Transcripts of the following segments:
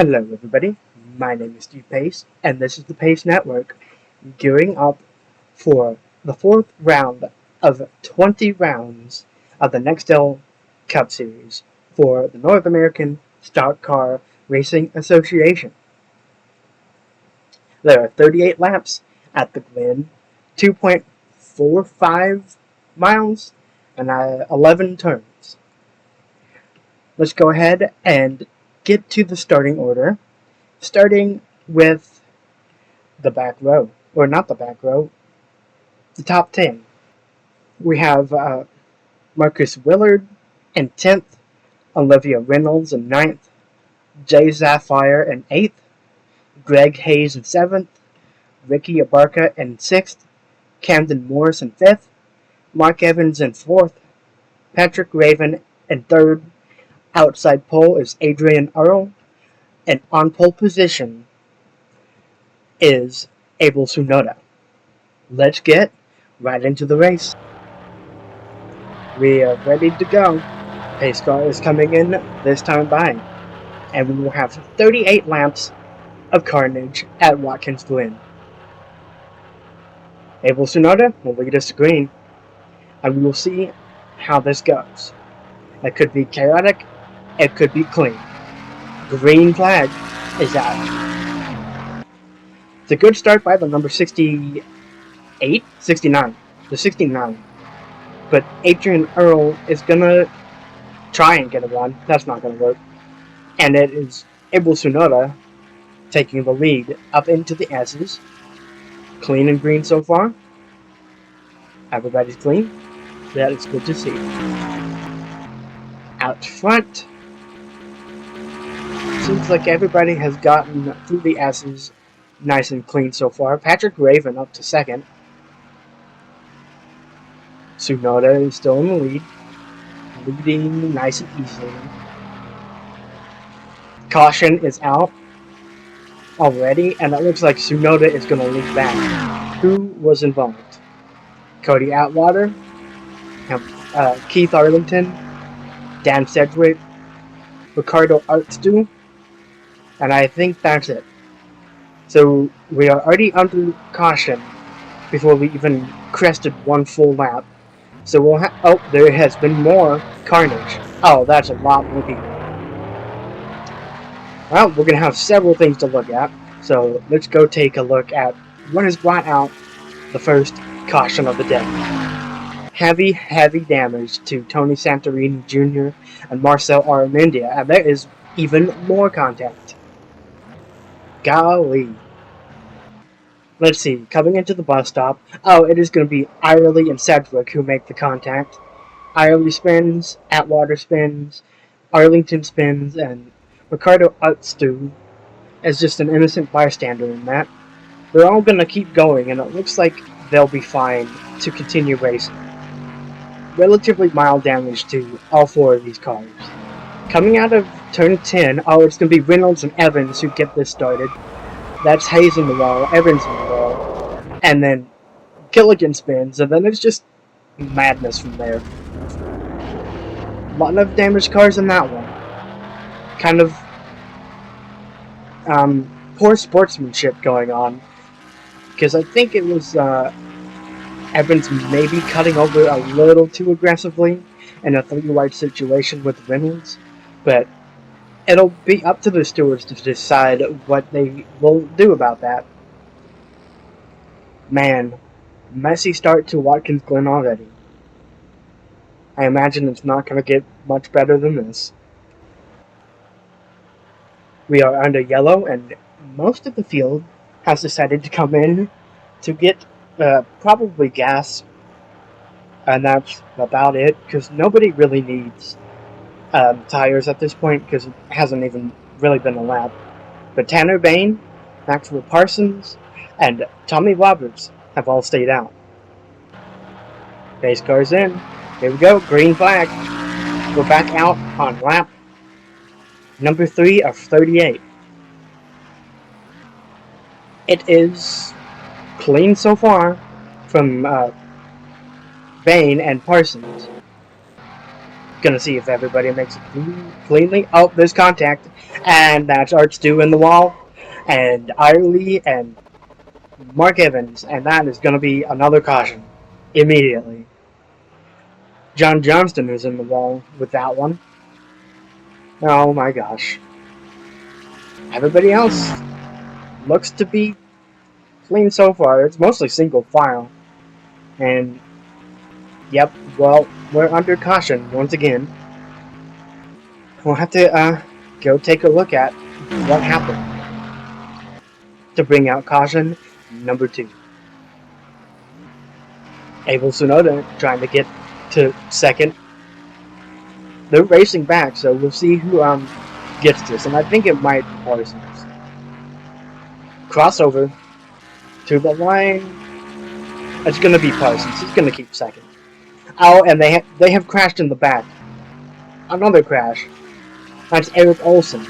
Hello everybody, my name is Steve Pace, and this is the Pace Network, gearing up for the fourth round of 20 rounds of the NEXTEL Cup Series for the North American Stock Car Racing Association. There are 38 laps at the Glen, 2.45 miles, and 11 turns. Let's go ahead and get to the starting order, starting with the back row, or not the back row, the top 10. We have Marcus Willard in 10th, Olivia Reynolds in 9th, Jay Zafire in 8th, Greg Hayes in 7th, Ricky Abarca in 6th, Camden Morris in 5th, Mark Evans in 4th, Patrick Raven in 3rd. Outside pole is Adrian Earl, and on pole position is Abel Tsunoda. Let's get right into the race. We are ready to go. Pace car is coming in this time by, and we will have 38 laps of carnage at Watkins Glen. Abel Tsunoda will lead us to green, and we will see how this goes. It could be chaotic, it could be clean. Green flag is out. It's a good start by the number 68? 69. The 69. But Adrian Earl is gonna try and get a run. That's not gonna work. And it is Abel Tsunoda taking the lead up into the S's. Clean and green so far. Everybody's clean. That is good to see. Out front, seems like everybody has gotten through the S's nice and clean so far. Patrick Raven up to 2nd. Tsunoda is still in the lead, leading nice and easily. Caution is out already, and it looks like Tsunoda is going to lead back. Who was involved? Cody Atwater, Keith Arlington, Dan Sedgwick, Ricardo Artstu, and I think that's it. So we are already under caution before we even crested one full lap. So we'll oh, there has been more carnage. Oh, that's a lot more people. Well, we're going to have several things to look at. So let's go take a look at what has brought out the first caution of the day. Heavy damage to Tony Santorini Jr. and Marcel Aramendia, and there is even more contact. Golly. Let's see, coming into the bus stop, oh, it is going to be Irely and Sedgwick who make the contact. Irely spins, Atwater spins, Arlington spins, and Ricardo Artstu is just an innocent bystander in that. They're all going to keep going, and it looks like they'll be fine to continue racing. Relatively mild damage to all 4 of these cars. Coming out of turn 10, oh, it's going to be Reynolds and Evans who get this started. That's Hayes in the wall, Evans in the wall, and then Gilligan spins, and then it's just madness from there. A lot of damaged cars in that one. Kind of poor sportsmanship going on, because I think it was Evans maybe cutting over a little too aggressively in a 3-wide situation with Reynolds, but it'll be up to the stewards to decide what they will do about that. Man, messy start to Watkins Glen already. I imagine it's not going to get much better than this. We are under yellow, and most of the field has decided to come in to get probably gas, and that's about it, because nobody really needs tires at this point, because it hasn't even really been a lap. But Tanner Bain, Maxwell Parsons, and Tommy Roberts have all stayed out. Pace car's in. Here we go, green flag. We're back out on lap number 3 of 38. It is clean so far from Bain and Parsons. Gonna see if everybody makes it cleanly. Oh, there's contact. And that's Archdew in the wall. And Irely and Mark Evans. And that is gonna be another caution. Immediately. John Johnston is in the wall with that one. Oh my gosh. Everybody else looks to be clean so far. It's mostly single file. And, yep, well, we're under caution once again. We'll have to go take a look at what happened to bring out caution number 2. Abel Tsunoda trying to get to second. They're racing back, so we'll see who gets this, and I think it might be Parsons. Crossover to the line. It's going to be Parsons. He's going to keep second. Oh, and they have crashed in the back. Another crash. That's Eric Olsen.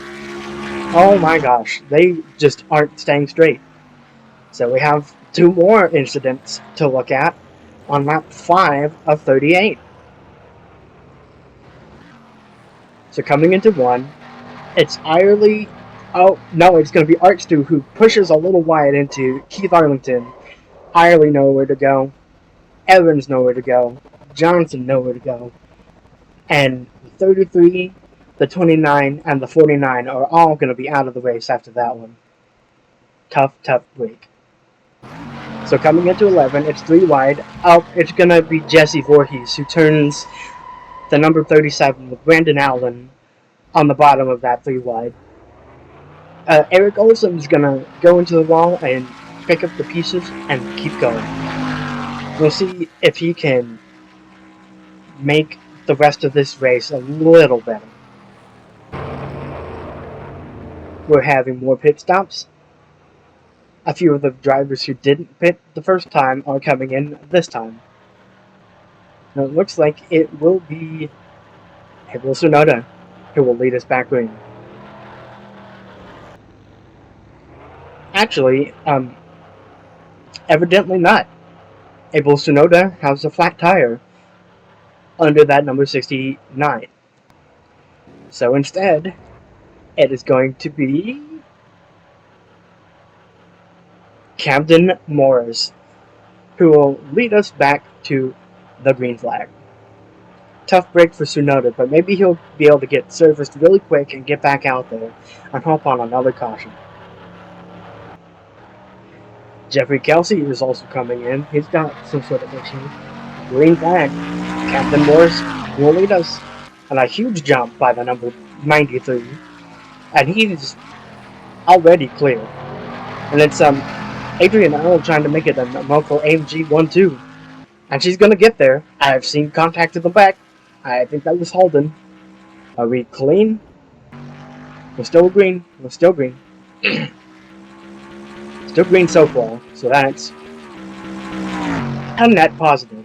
Oh my gosh, they just aren't staying straight. So we have 2 more incidents to look at on lap 5 of 38. So coming into 1, it's Irely. Oh, no, it's going to be Archdew who pushes a little wide into Keith Arlington. Irely nowhere to go. Evans nowhere to go. Johnson nowhere to go. And the 33, the 29, and the 49 are all going to be out of the race after that one. Tough break. So coming into 11, it's 3 wide. Oh, it's going to be Jesse Voorhees who turns the number 37 with Brandon Allen on the bottom of that 3 wide. Eric Olsen's going to go into the wall and pick up the pieces and keep going. We'll see if he can make the rest of this race a little better. We're having more pit stops. A few of the drivers who didn't pit the first time are coming in this time. Now it looks like it will be Abel Tsunoda who will lead us back in. Actually, evidently not. Abel Tsunoda has a flat tire under that number 69. So instead, it is going to be Camden Morris who will lead us back to the green flag. Tough break for Tsunoda, but maybe he'll be able to get serviced really quick and get back out there and hope on another caution. Jeffrey Kelsey is also coming in. He's got some sort of issue. Green flag. Captain Morris will lead us. And a huge jump by the number 93. And he's already clear. And it's Adrian Earl trying to make it a Moco AMG 1-2. And she's going to get there. I've seen contact in the back. I think that was Holden. Are we clean? We're still green. We're still green. Still green so far, so that's a net positive.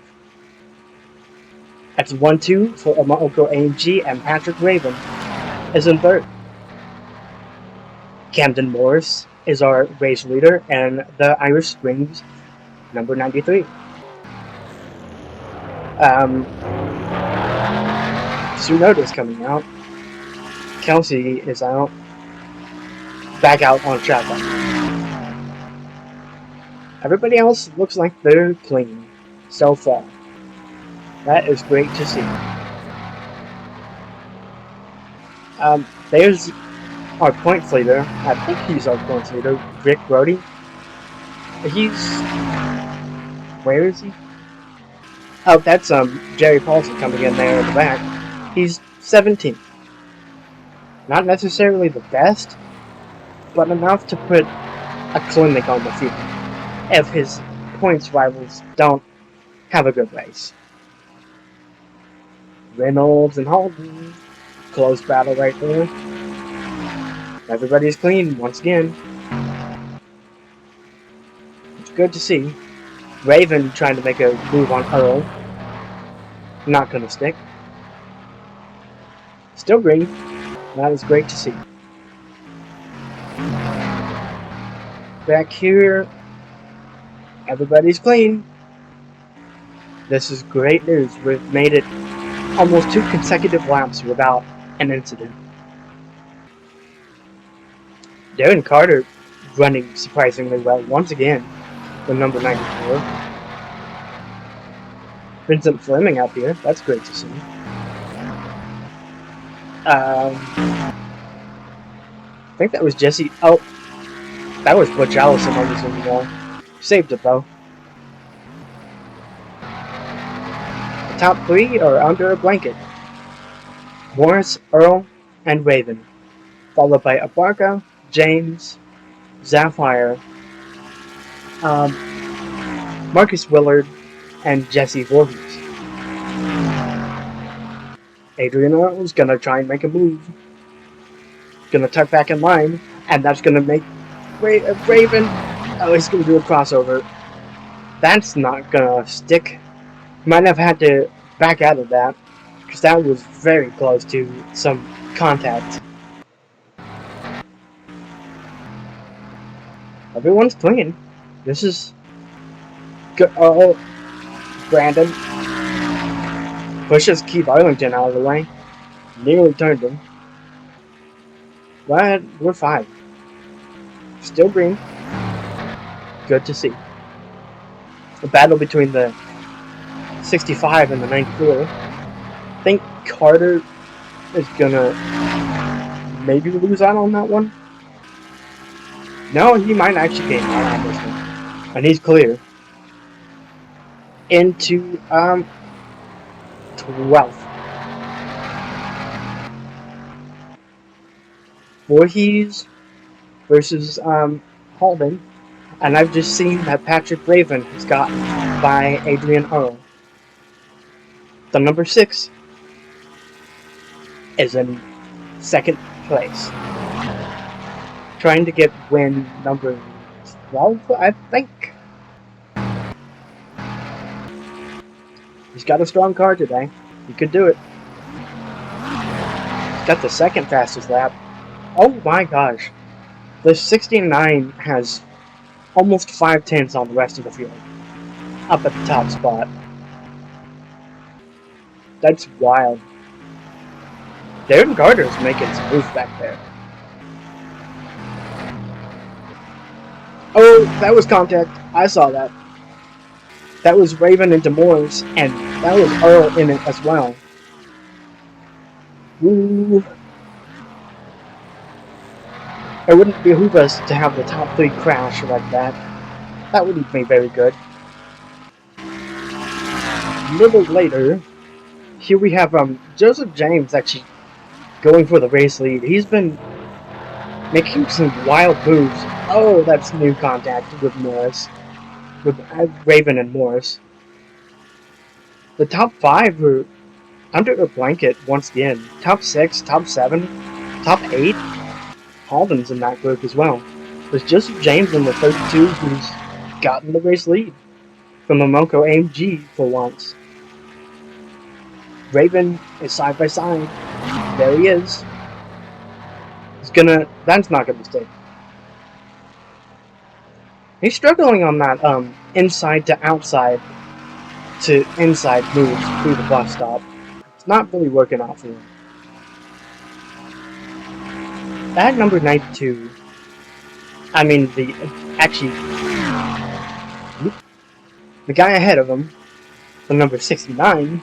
That's 1-2 for Moco AMG, and Patrick Raven is in third. Camden Morris is our race leader, and the Irish Springs number 93. Tsunoda's coming out. Kelsey is out. Back out on track. Everybody else looks like they're clean so far. That is great to see. There's our points leader. I think he's our points leader, Rick Brody. Where is he? Oh, that's Jerry Paulson coming in there in the back. He's 17th. Not necessarily the best, but enough to put a clinic on the field if his points rivals don't have a good race. Reynolds and Holden. Close battle right there. Everybody's clean once again. It's good to see. Raven trying to make a move on Earl. Not gonna stick. Still green. That is great to see. Back here, everybody's clean. This is great news. We've made it almost 2 consecutive laps without an incident. Darren Carter running surprisingly well once again with number 94. Vincent Fleming out here, that's great to see. I think that was Jesse. Oh, that was Butch Allison on the zoom wall. Saved it though. The top 3 are under a blanket. Morris, Earl, and Raven, followed by Abarca, James, Sapphire, Marcus Willard, and Jesse Voorhees. Adrian Earl's gonna try and make a move. Gonna tuck back in line, and that's gonna make Raven. Oh, he's gonna do a crossover. That's not gonna stick. Might have had to back out of that, because that was very close to some contact. Everyone's clean. This is good. Oh, Brandon pushes Keith Arlington out of the way. Nearly turned him. But we're fine. Still green. Good to see. A battle between the 65 and the 94. I think Carter is gonna maybe lose out on that one. No, he might actually gain out on this one. And he's clear. Into 12th. Voorhees versus Halden. And I've just seen that Patrick Raven is gotten by Adrian Earl. The number 6 is in 2nd place. Trying to get win number 12, I think. He's got a strong car today. He could do it. He's got the 2nd fastest lap. Oh my gosh. The 69 has almost 5/10 on the rest of the field. Up at the top spot. That's wild. Darren Carter's making some moves back there. Oh, that was contact. I saw that. That was Raven into Morris, and that was Earl in it as well. Ooh. It wouldn't behoove us to have the top 3 crash like that. That wouldn't be very good. A little later, here we have Joseph James actually going for the race lead. He's been making some wild moves. Oh, that's new contact with Morris. With Raven and Morris. The top 5 are under a blanket once again. Top 6, top 7, top 8. Halden's in that group as well. There's Joseph James in the 32 who's gotten the race lead from the Moco AMG for once. Raven is side by side. There he is. That's not gonna stick. He's struggling on that inside to outside to inside moves through the bus stop. It's not really working out for him. At number 92, the guy ahead of him, the number 69,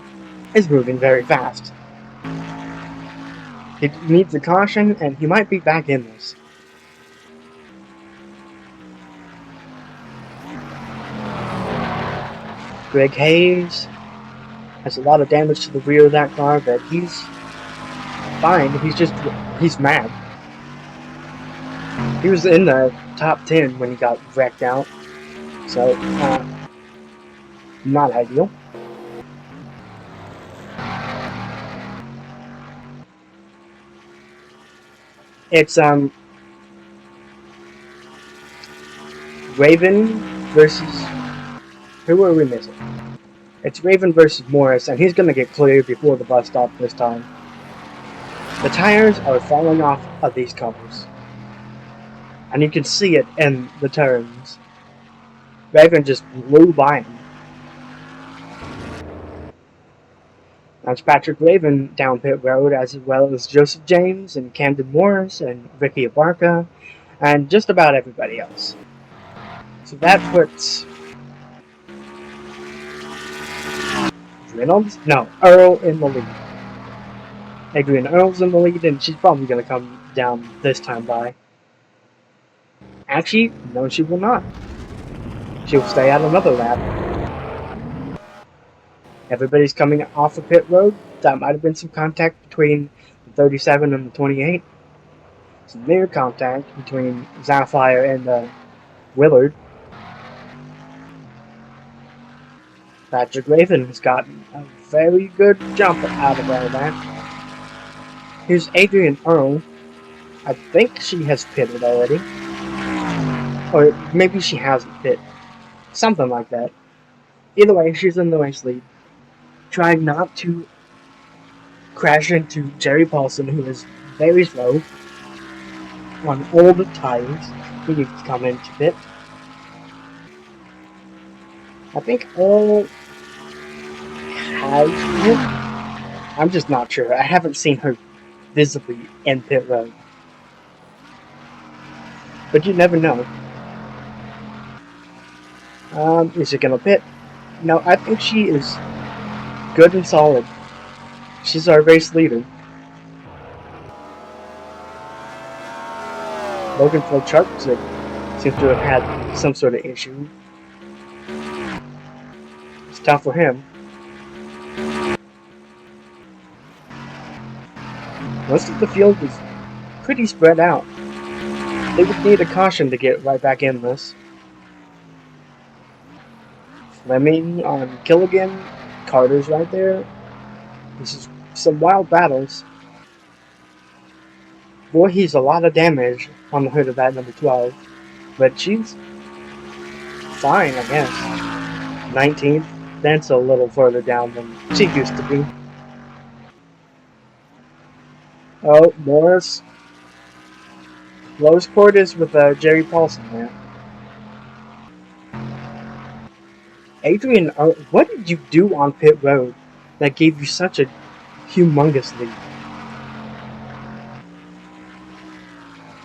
is moving very fast. He needs a caution, and he might be back in this. Greg Hayes has a lot of damage to the rear of that car, but he's fine. He's mad. He was in the top 10 when he got wrecked out, so not ideal. It's Raven versus, who are we missing? It's Raven versus Morris, and he's gonna get cleared before the bus stop this time. The tires are falling off of these cars, and you can see it in the turns. Raven just blew by him. That's Patrick Raven down pit road, as well as Joseph James and Camden Morris and Ricky Abarca and just about everybody else. So that puts Reynolds? No, Earl in the lead. Adrian Earl's in the lead, and she's probably going to come down this time by. Actually, no, she will not. She'll stay out another lap. Everybody's coming off of pit road. That might have been some contact between the 37 and the 28. Some near contact between Sapphire and Willard. Patrick Raven has gotten a very good jump out of all that. Here's Adrian Earl. I think she has pitted already. Or maybe she hasn't pit. Something like that. Either way, she's in the race lead. Trying not to crash into Jerry Paulson, who is very slow on all the tires. He needs to come into pit. I think Earl has pit. I'm just not sure. I haven't seen her visibly in pit road. But you never know. Is she gonna pit? No, I think she is good and solid. She's our race leader. Logan Flochark seems to have had some sort of issue. It's tough for him. Most of the field is pretty spread out. They would need a caution to get right back in this. Fleming on Killigan. Carter's right there. This is some wild battles. Boy, he's a lot of damage on the hood of that number 12. But she's fine, I guess. 19th. That's a little further down than she used to be. Oh, Morris. Close quarters with Jerry Paulson there. Adrian, what did you do on pit road that gave you such a humongous lead?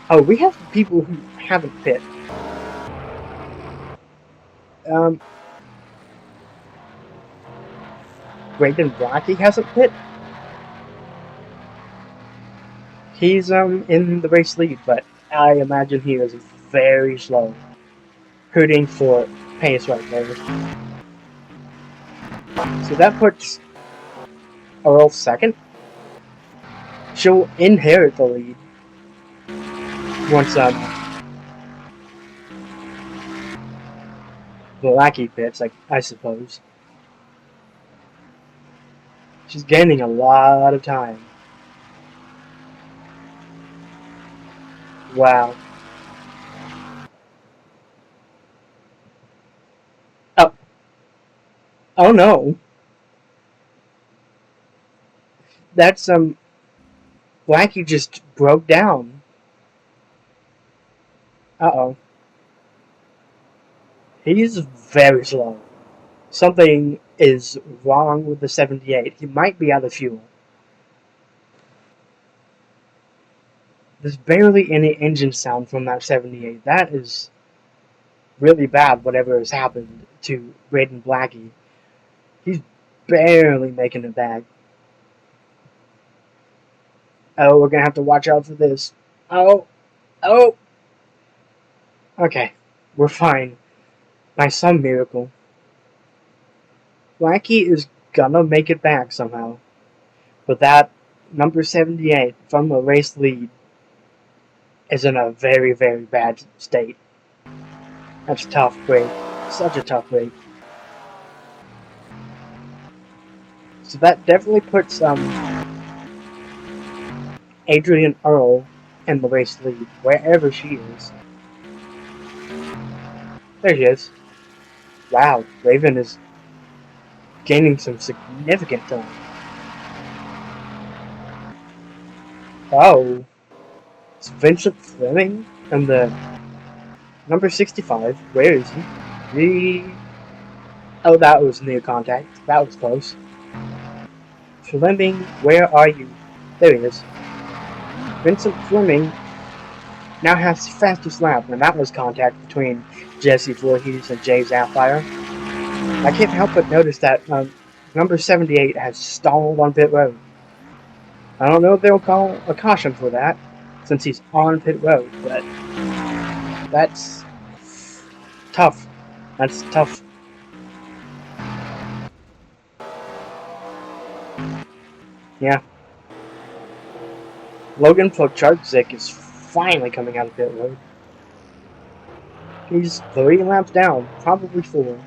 Oh, we have people who haven't pit. Braden Blackie hasn't pit. He's in the race lead, but I imagine he is very slow. Hooting for pace right there. So that puts Earl second. She'll inherit the lead once Blackie pits, I suppose. She's gaining a lot of time. Wow. Oh no. That's Blackie just broke down. Uh-oh. He's very slow. Something is wrong with the 78. He might be out of fuel. There's barely any engine sound from that 78. That is really bad, whatever has happened to Braden Blackie. He's barely making it back. Oh, we're gonna have to watch out for this. Oh! Okay, we're fine. By some miracle. Blackie is gonna make it back somehow. But that number 78 from the race lead is in a very, very bad state. That's a tough break. Such a tough break. So that definitely puts Adrian Earl in the race lead, wherever she is. There she is. Wow, Raven is gaining some significant time. Oh, it's Vincent Fleming and the number 65. Where is he? Oh, that was near contact. That was close. Fleming, where are you? There he is. Vincent Fleming now has the fastest lap, and that was contact between Jesse Voorhees and Jay Sapphire. I can't help but notice that number 78 has stalled on pit road. I don't know if they'll call a caution for that, since he's on pit road, but that's tough. That's tough. Yeah. Logan Pocharczyk is finally coming out of pit road. He's 3 laps down, probably 4,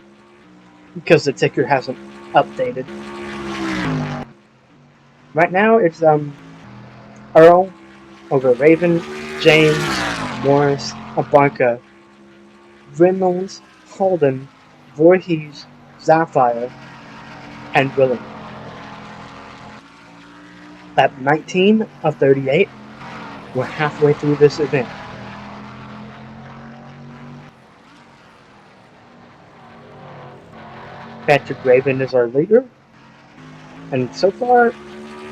because the ticker hasn't updated. Right now, it's Earl over Raven, James, Morris, Abanka, Reynolds, Holden, Voorhees, Sapphire, and Willing. At 19 of 38, we're halfway through this event. Patrick Raven is our leader, and so far,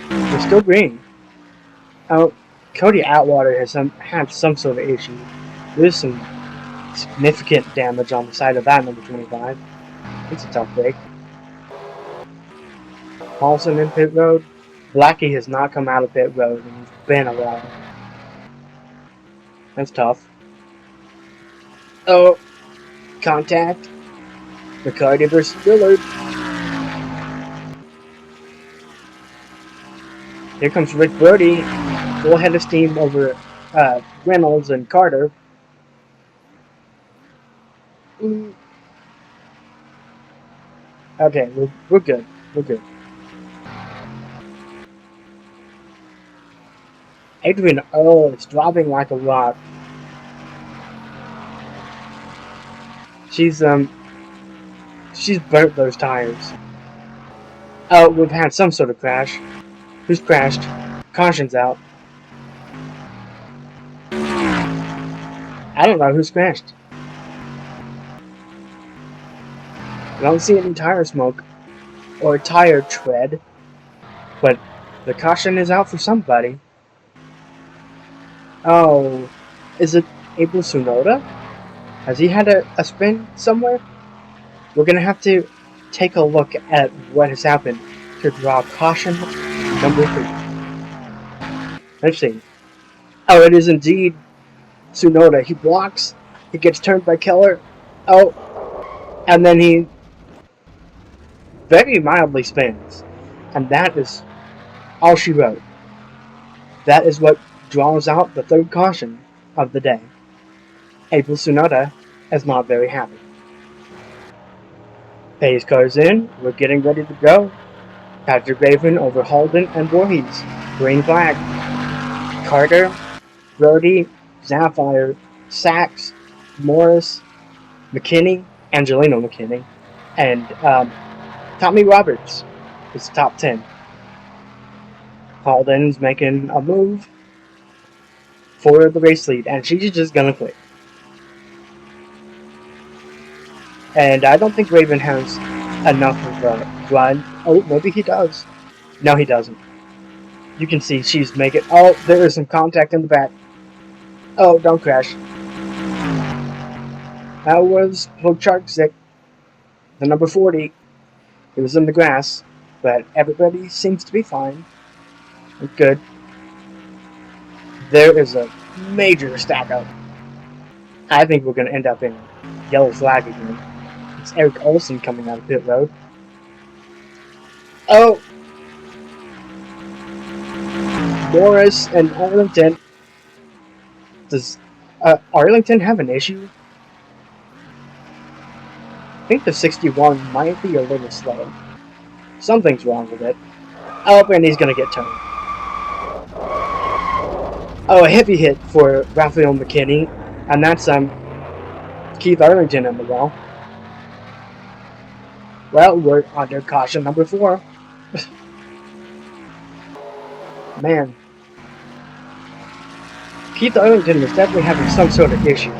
we're still green. Oh, Cody Atwater has had some sort of issue. There's some significant damage on the side of that number 25. It's a tough break. Paulson in pit road. Blackie has not come out of pit road, and it's been a while. That's tough. Oh, contact. Ricciardi versus Willard. Here comes Rick Brody, full head of steam over Reynolds and Carter. Okay, we're good. We're good. Adrian Earl is dropping like a rock. She's burnt those tires. Oh, we've had some sort of crash. Who's crashed? Caution's out. I don't know who's crashed. I don't see any tire smoke or tire tread, but the caution is out for somebody. Oh, is it Abel Tsunoda? Has he had a spin somewhere? We're gonna have to take a look at what has happened to draw caution number 3. Let's see. Oh, it is indeed Tsunoda. He blocks. He gets turned by Keller. Oh, and then he very mildly spins. And that is all she wrote. That is what draws out the 3rd caution of the day. Abel Tsunoda is not very happy. Pace car's in. We're getting ready to go. Patrick Raven over Holden and Voorhees. Green flag. Carter, Brody, Sapphire, Sachs, Morris, McKinney, Angelino McKinney, and Tommy Roberts is top 10. Holden's making a move for the race lead, and she's just gonna quit. And I don't think Raven has enough of a run. Oh, maybe he does. No, he doesn't. You can see she's making... Oh, there is some contact in the back. Oh, don't crash. That was Pocharczyk, the number 40. It was in the grass, but everybody seems to be fine. Good. There is a major stack up. I think we're going to end up in yellow flag again. It's Eric Olsen coming out of pit road. Oh! Morris and Arlington. Does Arlington have an issue? I think the 61 might be a little slow. Something's wrong with it. Oh, and he's going to get turned. Oh, a heavy hit for Raphael McKinney. And that's Keith Arlington in the wall. Well, we're under caution number 4. Man. Keith Arlington was definitely having some sort of issue.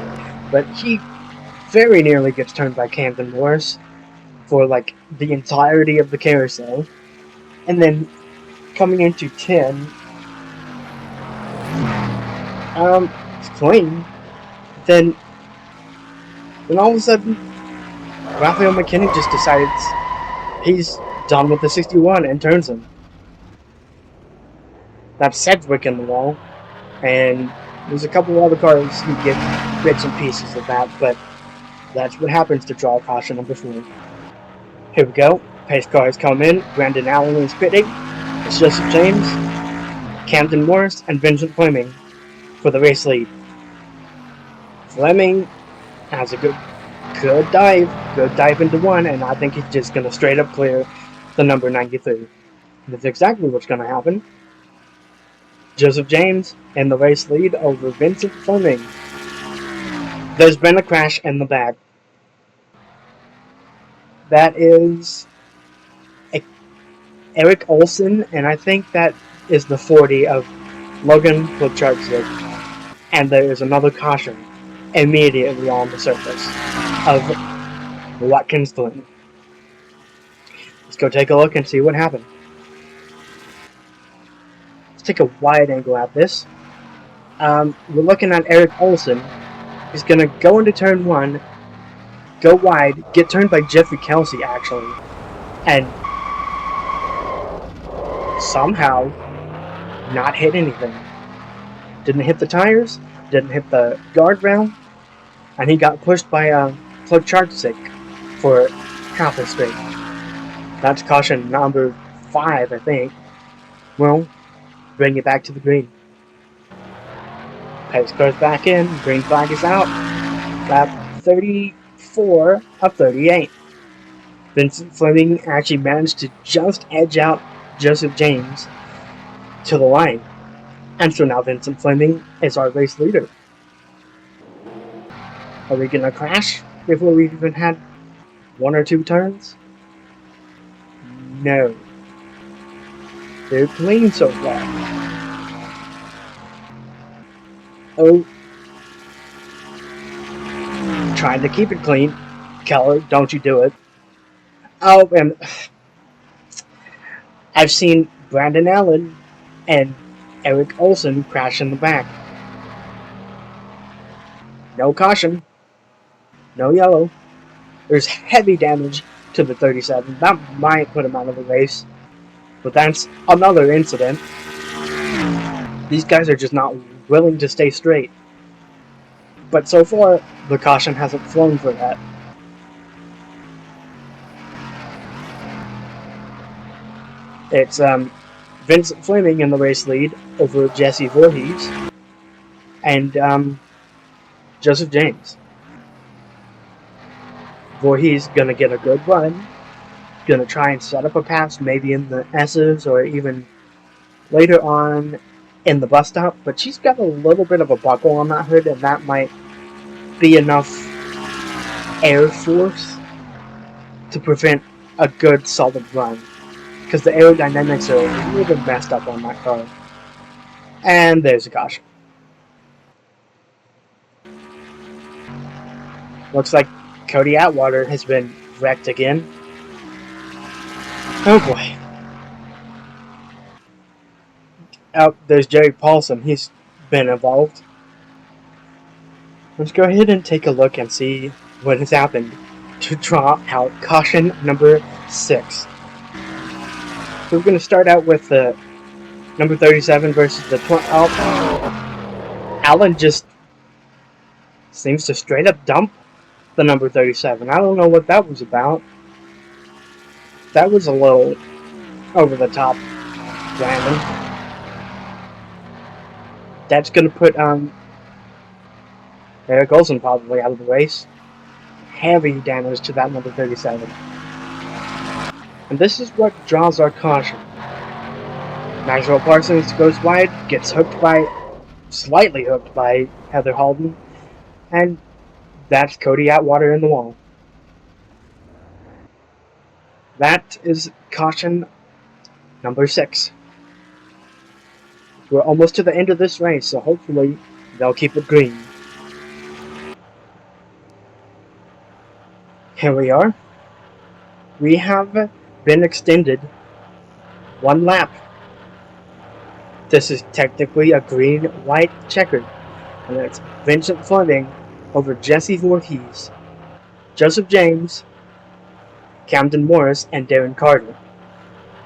But he very nearly gets turned by Camden Morris for like the entirety of the carousel. And then coming into 10. It's clean. Then all of a sudden, Raphael McKinney just decides he's done with the 61 and turns him. That's Sedgwick in the wall, and there's a couple of other cars who get bits and pieces of that, but that's what happens to draw caution number 4. Here we go. Pace cars come in. Brandon Allen is pitting. It's Joseph James, Camden Morris, and Vincent Fleming for the race lead. Fleming has a good dive into 1, and I think he's just going to straight up clear the number 93. That's exactly what's going to happen. Joseph James in the race lead over Vincent Fleming. There's been a crash in the back. That is Eric Olson, and I think that is the 40 of Logan Plocharczyk. And there is another caution immediately on the surface of Watkins Glen. Let's go take a look and see what happened. Let's take a wide angle at this. We're looking at Eric Olson. He's going to go into turn 1, go wide, get turned by Jeffrey Kelsey, actually, and somehow not hit anything. Didn't hit the tires, didn't hit the guardrail, and he got pushed by Plocharczyk for half a straight. That's caution number 5, I think. Well, bring it back to the green. Pace goes back in, green flag is out. Lap 34 of 38. Vincent Fleming actually managed to just edge out Joseph James to the line. And so now Vincent Fleming is our race leader. Are we going to crash before we've even had 1 or 2 turns? No. They're clean so far. Oh. Trying to keep it clean. Keller, don't you do it. Oh, and I've seen Brandon Allen and Eric Olson crash in the back. No caution. No yellow. There's heavy damage to the 37. That might put him out of the race. But that's another incident. These guys are just not willing to stay straight. But so far, the caution hasn't flown for that. It's Vincent Fleming in the race lead over Jesse Voorhees and Joseph James. Voorhees gonna get a good run. Gonna try and set up a pass, maybe in the S's or even later on in the bus stop, but she's got a little bit of a buckle on that hood, and that might be enough air force to prevent a good solid run, because the aerodynamics are a little bit messed up on that car. And there's a caution. Looks like Cody Atwater has been wrecked again. Oh boy. Oh, there's Jerry Paulson. He's been involved. Let's go ahead and take a look and see what has happened to draw out caution number 6. So we're going to start out with the number 37 versus the 20. Oh, Allen just seems to straight up dump the number 37. I don't know what that was about. That was a little over the top, Brandon. That's going to put Eric Olson probably out of the race. Heavy damage to that number 37. And this is what draws our caution. Maxwell Parsons goes wide, gets slightly hooked by Heather Halden, and that's Cody Atwater in the wall. That is caution number 6. We're almost to the end of this race, so hopefully they'll keep it green. Here we are. We have been extended 1 lap This is technically a green-white checkered, and it's Vincent Fleming over Jesse Voorhees, Joseph James, Camden Morris, and Darren Carter.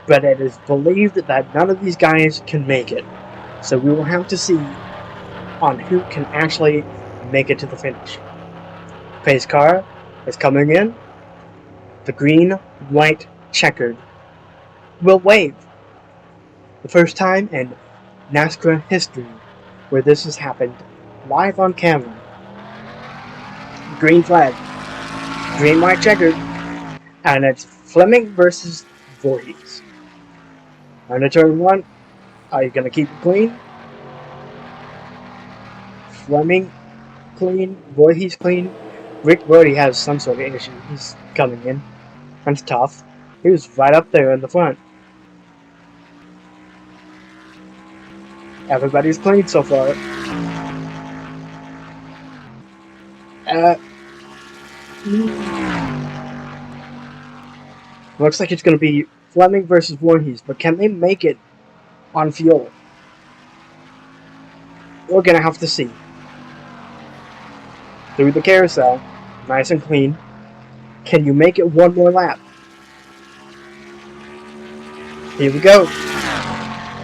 But it is believed that none of these guys can make it, so we will have to see on who can actually make it to the finish. Pace car is coming in. The green-white checkered will wave. The first time in NASCRA history where this has happened live on camera. Green flag. Green-white checkered. And it's Fleming versus Voorhees. On to turn one. Are you going to keep it clean? Fleming clean. Voorhees clean. Rick Brody has some sort of issue. He's coming in. That's tough. He was right up there in the front. Everybody's clean so far. Looks like it's going to be Fleming versus Voorhees, but can they make it on fuel? We're going to have to see. Through the carousel, nice and clean. Can you make it one more lap? Here we go.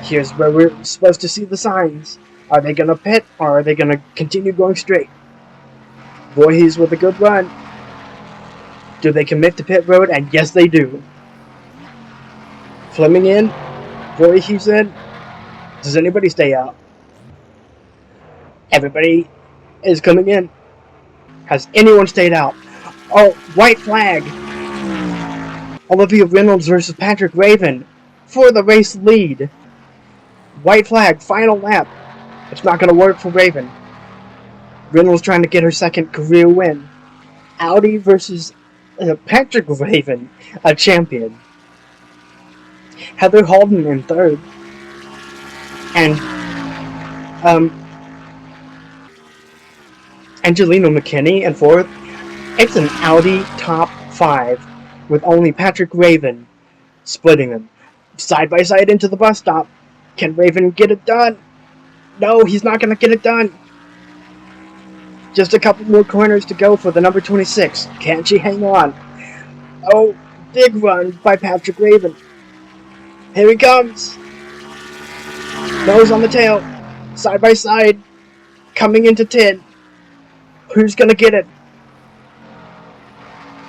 Here's where we're supposed to see the signs. Are they going to pit, or are they going to continue going straight? Voorhees with a good run. Do they commit to pit road? And yes, they do. Fleming in. Voorhees in. Does anybody stay out? Everybody is coming in. Has anyone stayed out? Oh, white flag. Olivia Reynolds versus Patrick Raven for the race lead. White flag, final lap. It's not going to work for Raven. Reynolds trying to get her second career win. Audi versus Patrick Raven, a champion. Heather Holden in third. And Angelina McKinney in fourth. It's an Audi top 5 with only Patrick Raven splitting them. Side by side into the bus stop. Can Raven get it done? No, he's not going to get it done. Just a couple more corners to go for the number 26. Can she hang on? Oh, big run by Patrick Raven. Here he comes. Nose on the tail. Side by side. Coming into 10. Who's going to get it?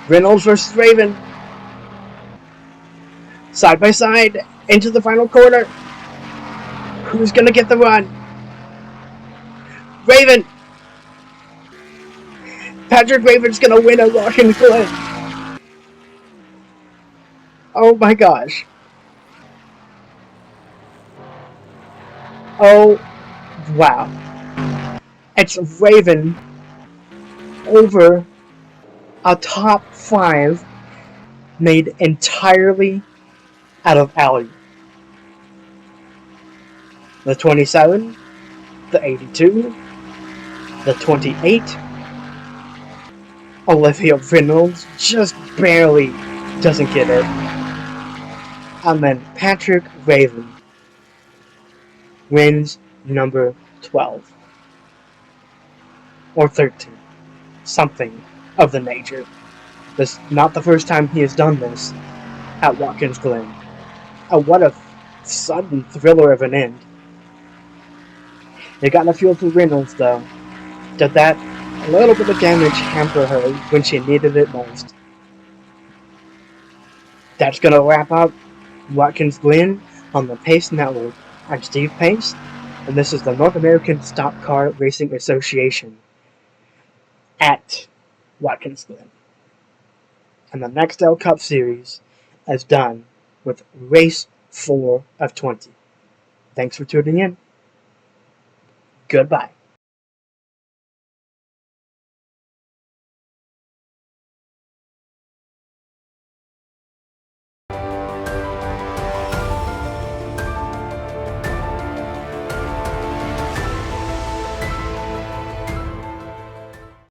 Reynolds versus Raven. Side by side. Into the final corner. Who's going to get the run? Raven. Patrick Raven's going to win at Watkins Glen. Oh my gosh. Oh, wow. It's Raven over a top 5 made entirely out of Audi. The 27, the 82, the 28, Olivia Reynolds just barely doesn't get it. And then Patrick Raven wins number 12. Or 13. Something of the nature. This is not the first time he has done this at Watkins Glen. What a sudden thriller of an end. They got a feel for Reynolds though. Did that a little bit of damage hamper her when she needed it most? That's gonna wrap up Watkins Glen on the Pace Network. I'm Steve Pace, and this is the North American Stock Car Racing Association at Watkins Glen. And the NEXTEL Cup Series is done with Race 4 of 20. Thanks for tuning in. Goodbye.